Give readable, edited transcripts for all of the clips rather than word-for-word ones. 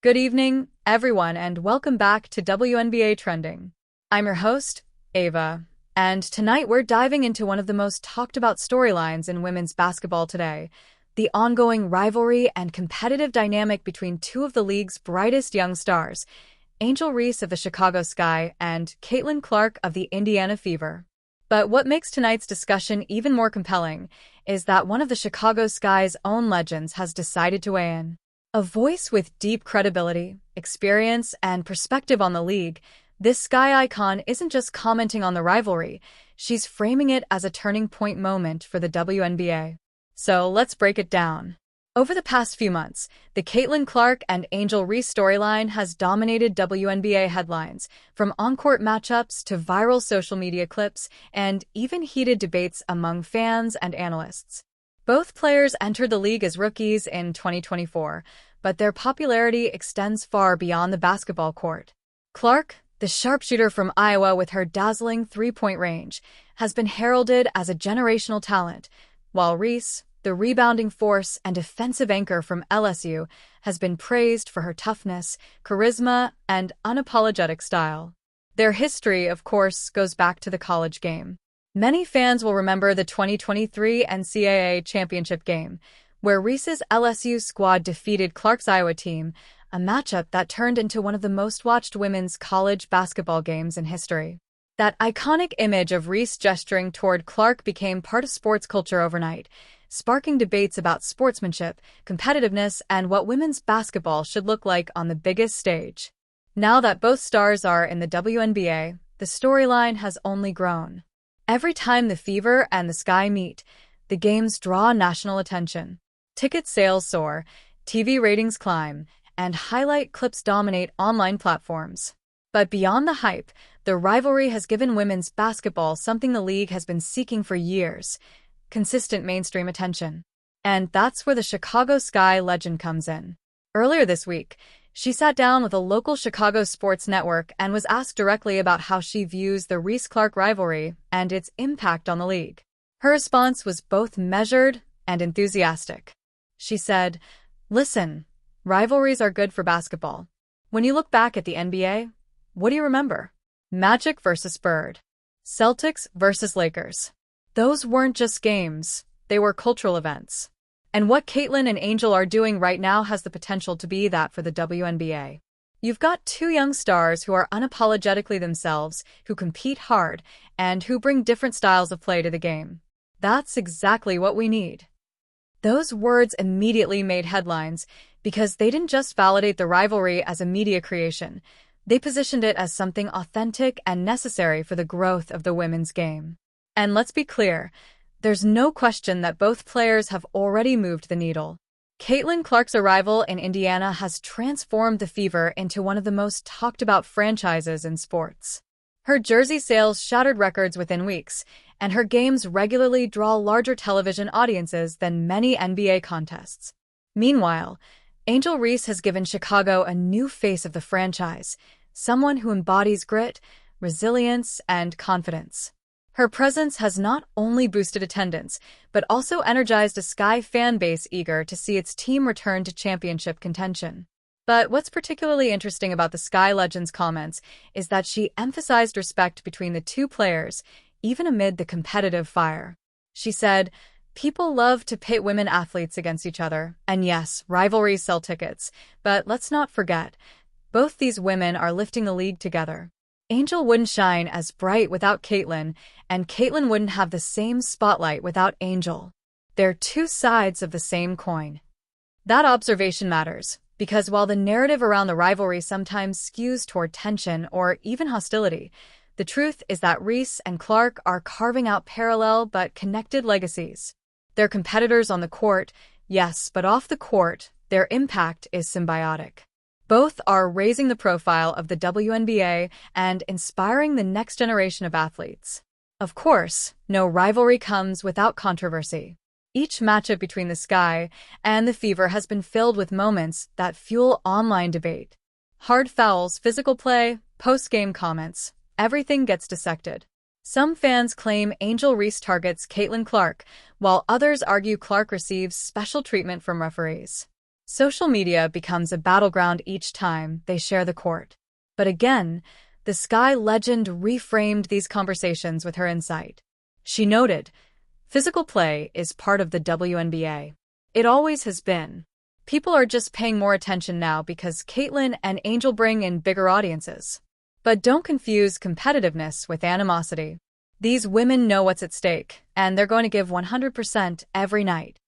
Good evening, everyone, and welcome back to WNBA Trending. I'm your host, Ava, and tonight we're diving into one of the most talked about storylines in women's basketball today, the ongoing rivalry and competitive dynamic between two of the league's brightest young stars, Angel Reese of the Chicago Sky and Caitlin Clark of the Indiana Fever. But what makes tonight's discussion even more compelling is that one of the Chicago Sky's own legends has decided to weigh in. A voice with deep credibility, experience, and perspective on the league, this Sky icon isn't just commenting on the rivalry, she's framing it as a turning point moment for the WNBA. So let's break it down. Over the past few months, the Caitlin Clark and Angel Reese storyline has dominated WNBA headlines, from on-court matchups to viral social media clips and even heated debates among fans and analysts. Both players entered the league as rookies in 2024, but their popularity extends far beyond the basketball court. Clark, the sharpshooter from Iowa with her dazzling three-point range, has been heralded as a generational talent, while Reese, the rebounding force and defensive anchor from LSU, has been praised for her toughness, charisma, and unapologetic style. Their history, of course, goes back to the college game. Many fans will remember the 2023 NCAA championship game, where Reese's LSU squad defeated Clark's Iowa team, a matchup that turned into one of the most watched women's college basketball games in history. That iconic image of Reese gesturing toward Clark became part of sports culture overnight, sparking debates about sportsmanship, competitiveness, and what women's basketball should look like on the biggest stage. Now that both stars are in the WNBA, the storyline has only grown. Every time the Fever and the Sky meet, the games draw national attention. Ticket sales soar, TV ratings climb, and highlight clips dominate online platforms. But beyond the hype, the rivalry has given women's basketball something the league has been seeking for years: consistent mainstream attention. And that's where the Chicago Sky legend comes in. Earlier this week, she sat down with a local Chicago sports network and was asked directly about how she views the Reese-Clark rivalry and its impact on the league. Her response was both measured and enthusiastic. She said, "Listen, rivalries are good for basketball. When you look back at the NBA, what do you remember? Magic versus Bird. Celtics versus Lakers. Those weren't just games, they were cultural events. And what Caitlin and Angel are doing right now has the potential to be that for the WNBA. You've got two young stars who are unapologetically themselves, who compete hard, and who bring different styles of play to the game. That's exactly what we need." Those words immediately made headlines because they didn't just validate the rivalry as a media creation, they positioned it as something authentic and necessary for the growth of the women's game. And let's be clear, there's no question that both players have already moved the needle. Caitlin Clark's arrival in Indiana has transformed the Fever into one of the most talked-about franchises in sports. Her jersey sales shattered records within weeks, and her games regularly draw larger television audiences than many NBA contests. Meanwhile, Angel Reese has given Chicago a new face of the franchise, someone who embodies grit, resilience, and confidence. Her presence has not only boosted attendance, but also energized a Sky fan base eager to see its team return to championship contention. But what's particularly interesting about the Sky legend's comments is that she emphasized respect between the two players, even amid the competitive fire. She said, "People love to pit women athletes against each other, and yes, rivalries sell tickets, but let's not forget, both these women are lifting the league together. Angel wouldn't shine as bright without Caitlin, and Caitlin wouldn't have the same spotlight without Angel. They're two sides of the same coin." That observation matters, because while the narrative around the rivalry sometimes skews toward tension or even hostility, the truth is that Reese and Clark are carving out parallel but connected legacies. They're competitors on the court, yes, but off the court, their impact is symbiotic. Both are raising the profile of the WNBA and inspiring the next generation of athletes. Of course, no rivalry comes without controversy. Each matchup between the Sky and the Fever has been filled with moments that fuel online debate. Hard fouls, physical play, post-game comments, everything gets dissected. Some fans claim Angel Reese targets Caitlin Clark, while others argue Clark receives special treatment from referees. Social media becomes a battleground each time they share the court. But again, the Sky legend reframed these conversations with her insight. She noted, "Physical play is part of the WNBA. It always has been. People are just paying more attention now because Caitlin and Angel bring in bigger audiences. But don't confuse competitiveness with animosity. These women know what's at stake, and they're going to give 100% every night."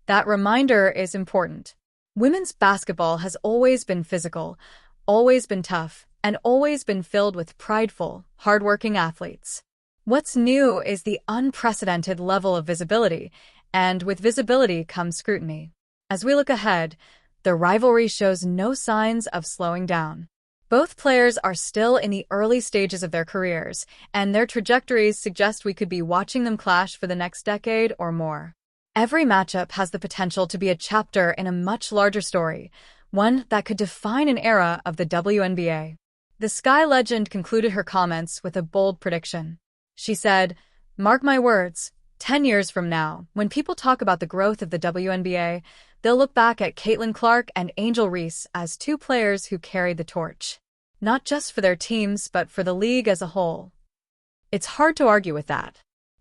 That reminder is important. Women's basketball has always been physical, always been tough, and always been filled with prideful, hardworking athletes. What's new is the unprecedented level of visibility, and with visibility comes scrutiny. As we look ahead, the rivalry shows no signs of slowing down. Both players are still in the early stages of their careers, and their trajectories suggest we could be watching them clash for the next decade or more. Every matchup has the potential to be a chapter in a much larger story, one that could define an era of the WNBA. The Sky legend concluded her comments with a bold prediction. She said, "Mark my words, 10 years from now, when people talk about the growth of the WNBA, they'll look back at Caitlin Clark and Angel Reese as two players who carried the torch. Not just for their teams, but for the league as a whole." It's hard to argue with that.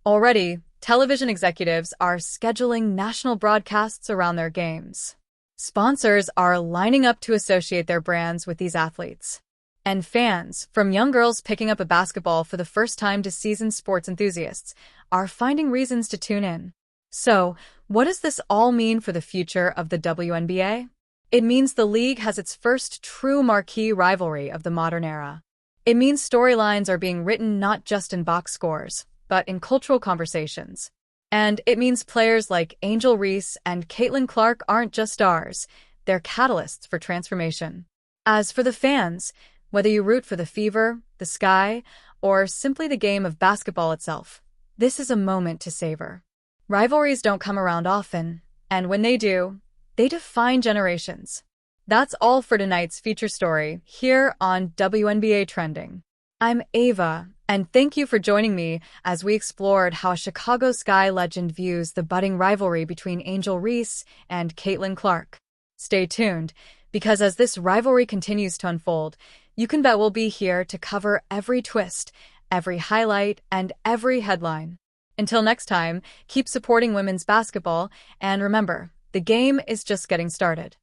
Already, television executives are scheduling national broadcasts around their games. Sponsors are lining up to associate their brands with these athletes. And fans, from young girls picking up a basketball for the first time to seasoned sports enthusiasts, are finding reasons to tune in. So, what does this all mean for the future of the WNBA? It means the league has its first true marquee rivalry of the modern era. It means storylines are being written not just in box scores, but in cultural conversations. And it means players like Angel Reese and Caitlin Clark aren't just stars, they're catalysts for transformation. As for the fans, whether you root for the Fever, the Sky, or simply the game of basketball itself, this is a moment to savor. Rivalries don't come around often, and when they do, they define generations. That's all for tonight's feature story here on WNBA Trending. I'm Ava, and thank you for joining me as we explored how a Chicago Sky legend views the budding rivalry between Angel Reese and Caitlin Clark. Stay tuned, because as this rivalry continues to unfold, you can bet we'll be here to cover every twist, every highlight, and every headline. Until next time, keep supporting women's basketball, and remember, the game is just getting started.